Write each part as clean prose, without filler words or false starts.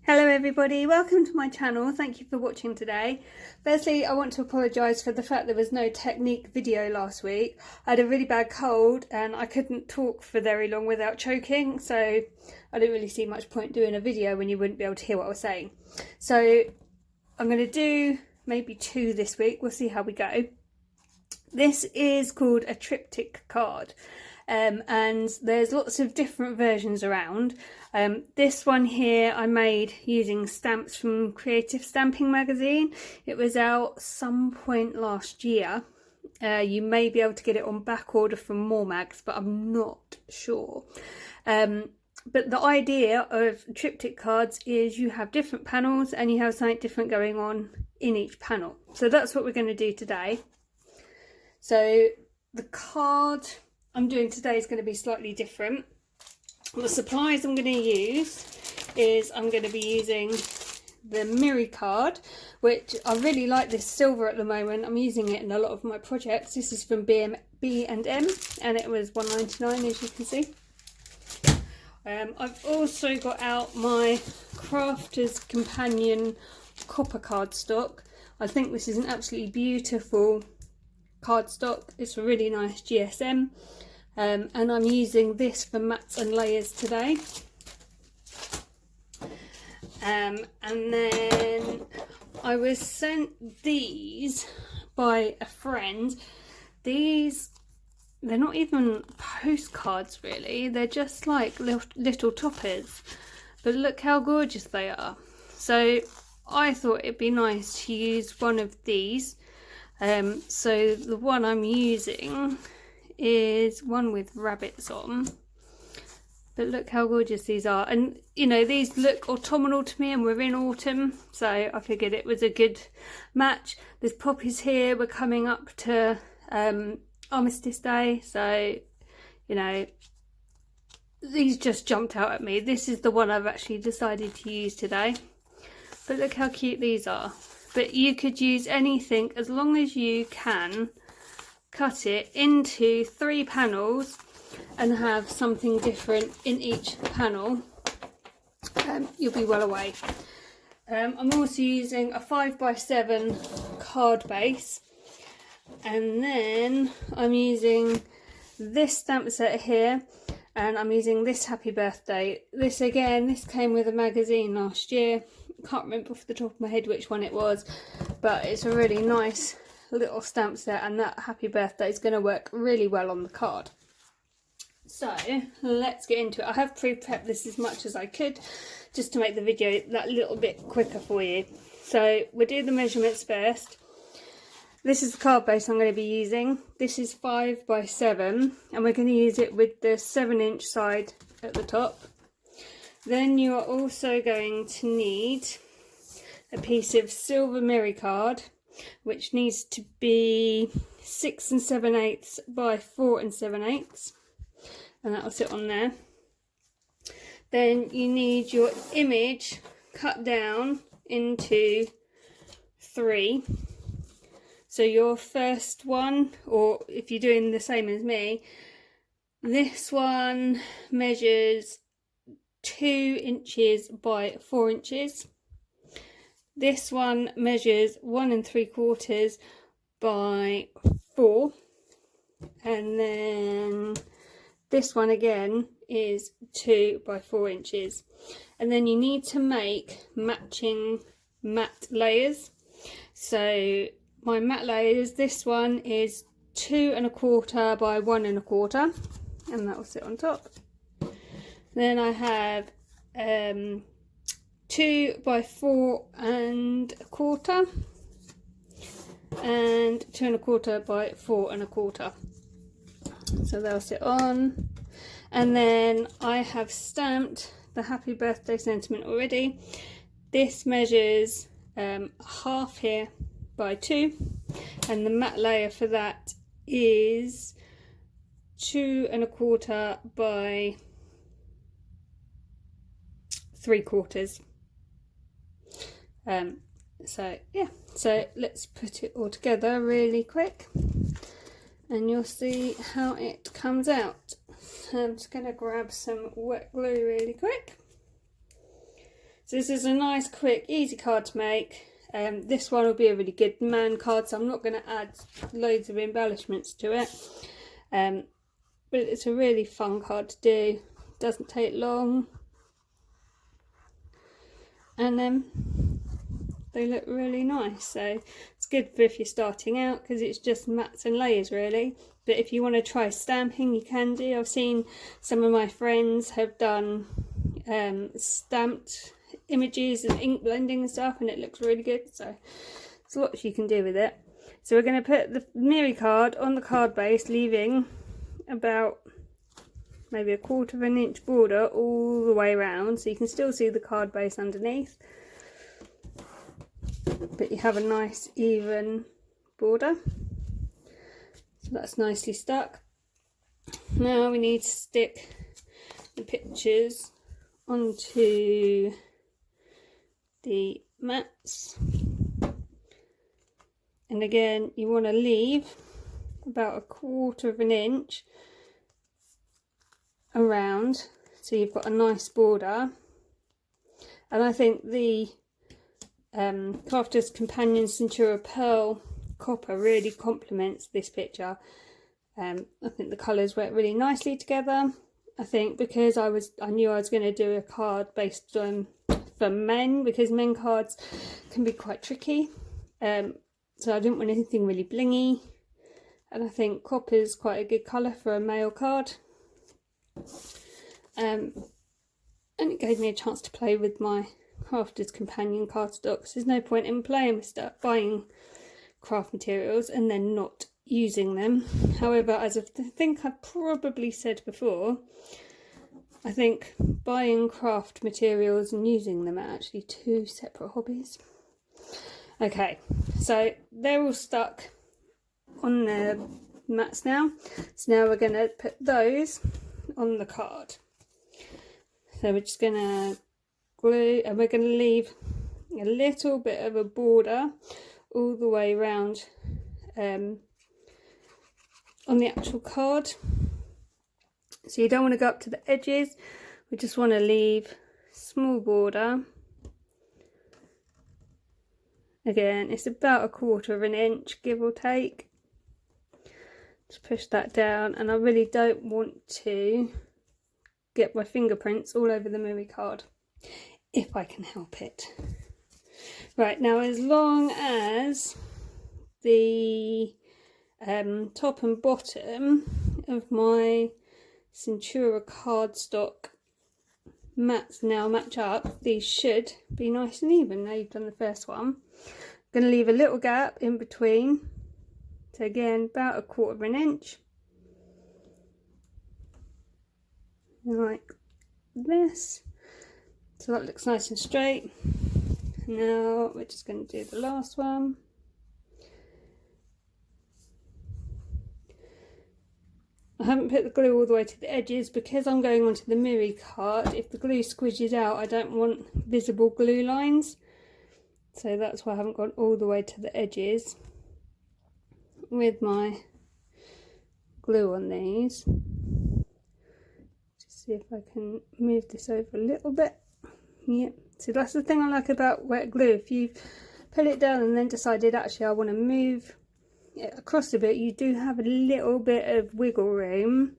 Hello everybody, welcome to my channel. Thank you for watching today. Firstly, I want to apologise for the fact there was no technique video last week. I had a really bad cold and I couldn't talk for very long without choking, so I didn't really see much point doing a video when you wouldn't be able to hear what I was saying. So I'm going to do maybe 2 this week, we'll see how we go. This is called a Triptych card. And there's lots of different versions around. This one here I made using stamps from Creative Stamping magazine. It was out some point last year. You may be able to get it on back order from more mags, but I'm not sure. But the idea of Triptych cards is you have different panels and you have something different going on in each panel. So that's what we're going to do today. So the card I'm doing today is going to be slightly different. The supplies I'm going to use is I'm going to be using the Miri card, which I really like this silver at the moment. I'm using it in a lot of my projects. This is from B&M and it was £1.99 as you can see. I've also got out my Crafter's Companion copper cardstock. I think this is an absolutely beautiful cardstock. It's a really nice GSM. And I'm using this for mats and layers today. And then I was sent these by a friend. They're not even postcards really, they're just like little toppers. But look how gorgeous they are. So I thought it'd be nice to use one of these. So the one I'm using is one with rabbits on, but look how gorgeous these are. And you know, these look autumnal to me and we're in autumn, so I figured it was a good match. There's poppies here, we're coming up to Armistice Day, so you know, these just jumped out at me. This is the one I've actually decided to use today, but look how cute these are. But you could use anything as long as you can cut it into 3 panels and have something different in each panel. You'll be well away. I'm also using a 5x7 card base, and then I'm using this stamp set here, and I'm using this Happy Birthday. This again, this came with a magazine last year. Can't remember off the top of my head which one it was, but it's a really nice little stamp set, and that Happy Birthday is going to work really well on the card. So let's get into it. I have pre-prepped this as much as I could just to make the video that little bit quicker for you. So we'll do the measurements first. This is the card base I'm going to be using. This is 5x7 and we're going to use it with the 7-inch side at the top. Then you are also going to need a piece of silver Miri card, which needs to be 6 7/8 by 4 7/8, and that will sit on there. Then you need your image cut down into 3. So your first one, or if you're doing the same as me, this one measures 2 inches by 4 inches. This one measures 1 3/4 by 4, and then this one again is 2 by 4 inches. And then you need to make matching mat layers. So my mat layers, this one is 2 1/4 by 1 1/4, and that will sit on top. Then I have 2 by 4 1/4 and 2 1/4 by 4 1/4, so they'll sit on. And then I have stamped the Happy Birthday sentiment already. This measures half here by 2, and the matte layer for that is 2 1/4 by 3/4. So yeah, so let's put it all together really quick and you'll see how it comes out. So I'm just going to grab some wet glue really quick. So this is a nice, quick, easy card to make. This one will be a really good man card, so I'm not going to add loads of embellishments to it. But it's a really fun card to do. Doesn't take long. And they look really nice, so it's good for if you're starting out, because it's just mats and layers really. But if you want to try stamping, you can do. I've seen some of my friends have done stamped images and ink blending and stuff, and it looks really good, so there's lots you can do with it. So we're going to put the Miri card on the card base, leaving about maybe a 1/4 inch border all the way around, so you can still see the card base underneath, but you have a nice even border. So that's nicely stuck. Now we need to stick the pictures onto the mats, and again you want to leave about a 1/4 inch around, so you've got a nice border. And I think the Crafter's Companion Centura Pearl Copper really complements this picture. I think the colours work really nicely together. I think because I knew I was going to do a card based on for men, because men cards can be quite tricky, so I didn't want anything really blingy, and I think copper is quite a good colour for a male card. And it gave me a chance to play with my Crafter's Companion cardstock. There's no point in buying craft materials and then not using them. However, as I think I probably said before, I think buying craft materials and using them are actually two separate hobbies. Okay, so they're all stuck on the mats now. So now we're going to put those on the card. So we're just going to glue, and we're going to leave a little bit of a border all the way around on the actual card. So you don't want to go up to the edges, we just want to leave a small border. Again, it's about a 1/4 inch, give or take. Just push that down, and I really don't want to get my fingerprints all over the Miri card, if I can help it. Right, now as long as the top and bottom of my Centura cardstock mats now match up, these should be nice and even. Now you've done the first one. I'm going to leave a little gap in between, so again about a 1/4 inch, like this, so that looks nice and straight. Now we're just going to do the last one. I haven't put the glue all the way to the edges because I'm going onto the Miri card. If the glue squidges out, I don't want visible glue lines, so that's why I haven't gone all the way to the edges with my glue on these. Just see if I can move this over a little bit. Yep. So that's the thing I like about wet glue. If you put it down and then decided actually I want to move it across a bit, you do have a little bit of wiggle room,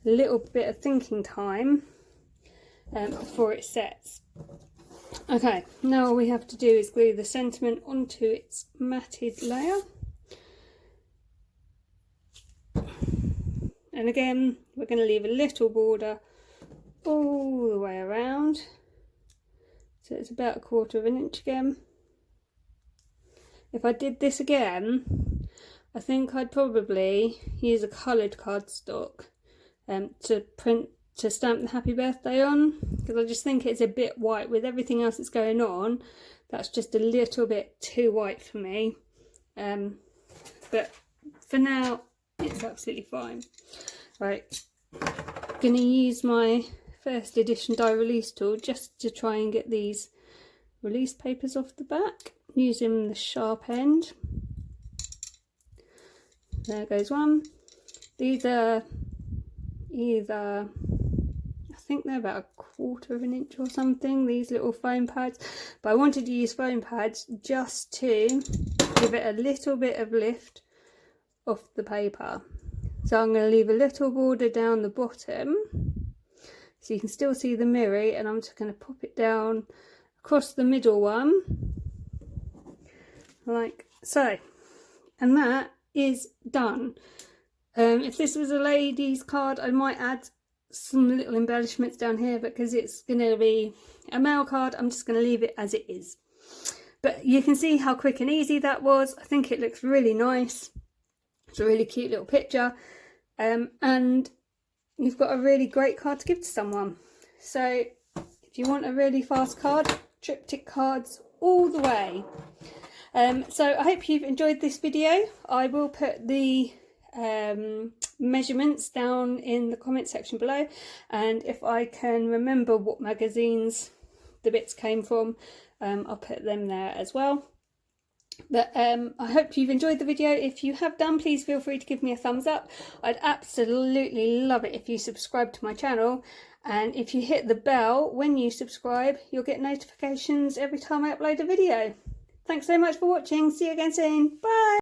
a little bit of thinking time before it sets. Okay, now all we have to do is glue the sentiment onto its matted layer. And again, we're going to leave a little border all the way around. So it's about a 1/4 inch again. If I did this again, I think I'd probably use a coloured cardstock to stamp the happy birthday on, because I just think it's a bit white with everything else that's going on. That's just a little bit too white for me. But for now, it's absolutely fine. Right, I'm going to use my first edition die release tool just to try and get these release papers off the back using the sharp end. There goes one. These are either, I think they're about 1/4 of an inch or something, these little foam pads. But I wanted to use foam pads just to give it a little bit of lift off the paper. So I'm going to leave a little border down the bottom so you can still see the mirror, and I'm just going to pop it down across the middle one like so, and that is done. If this was a lady's card, I might add some little embellishments down here, but because it's going to be a male card, I'm just going to leave it as it is. But you can see how quick and easy that was. I think it looks really nice. It's a really cute little picture, and you've got a really great card to give to someone. So if you want a really fast card, Triptych cards all the way. So I hope you've enjoyed this video. I will put the measurements down in the comment section below, and if I can remember what magazines the bits came from, I'll put them there as well. But I hope you've enjoyed the video. If you have done, please feel free to give me a thumbs up. I'd absolutely love it if you subscribe to my channel, and if you hit the bell when you subscribe, you'll get notifications every time I upload a video. Thanks so much for watching. See you again soon. Bye.